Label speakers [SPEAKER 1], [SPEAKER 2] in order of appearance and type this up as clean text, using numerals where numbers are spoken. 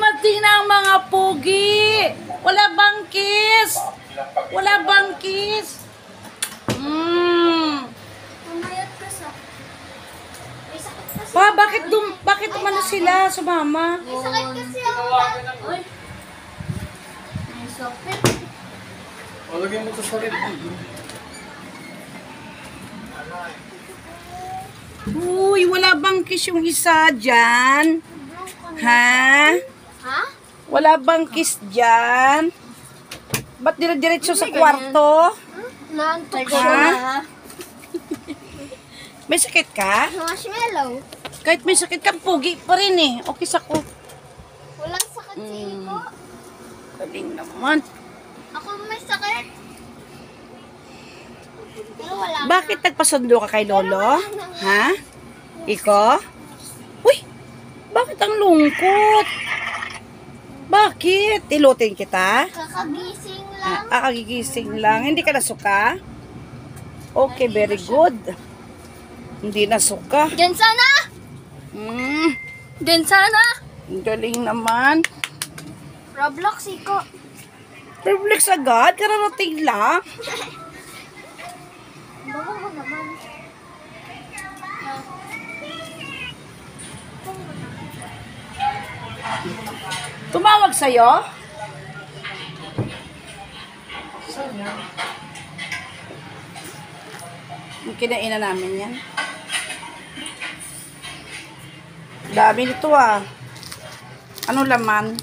[SPEAKER 1] dumating na ang mga pogi. Wala bang kiss? Wala bang kiss?
[SPEAKER 2] Mamayat ka sa. May sakit kasi.
[SPEAKER 1] Pa, bakit umano sila sumama?
[SPEAKER 2] May sakit kasi ako. Uy. May sakit.
[SPEAKER 3] Lagyan mo ito sa rin.
[SPEAKER 1] Uy, wala bang kiss yung isa dyan? Ha?
[SPEAKER 2] Ha?
[SPEAKER 1] Wala bang kiss dyan? Ba't dire-diretso sa kwarto?
[SPEAKER 2] Naantok
[SPEAKER 1] Ha?
[SPEAKER 2] siya.
[SPEAKER 1] May sakit ka?
[SPEAKER 2] Marshmallow.
[SPEAKER 1] Kahit may sakit ka, pugi pa rin eh. Okay sa ko.
[SPEAKER 2] Walang sakit sa iko.
[SPEAKER 1] Galing naman.
[SPEAKER 2] Ako may sakit. Pero wala.
[SPEAKER 1] Bakit nagpasundo ka kay Lolo? Ha? Iko? Uy! Bakit ang lungkot? Bakit? Ilutin kita?
[SPEAKER 2] Kakagising lang.
[SPEAKER 1] Kagigising lang. Hindi ka nasuka? Okay, very good. Hindi nasuka.
[SPEAKER 2] Diyan sana! Diyan sana!
[SPEAKER 1] Ang galing naman.
[SPEAKER 2] Roblox iko.
[SPEAKER 1] Reflex agad? Kararating lang?
[SPEAKER 2] Bawa mo naman.
[SPEAKER 1] Tumawag sa'yo? Yung kinainan namin yan. Dami nito ah. Ano laman?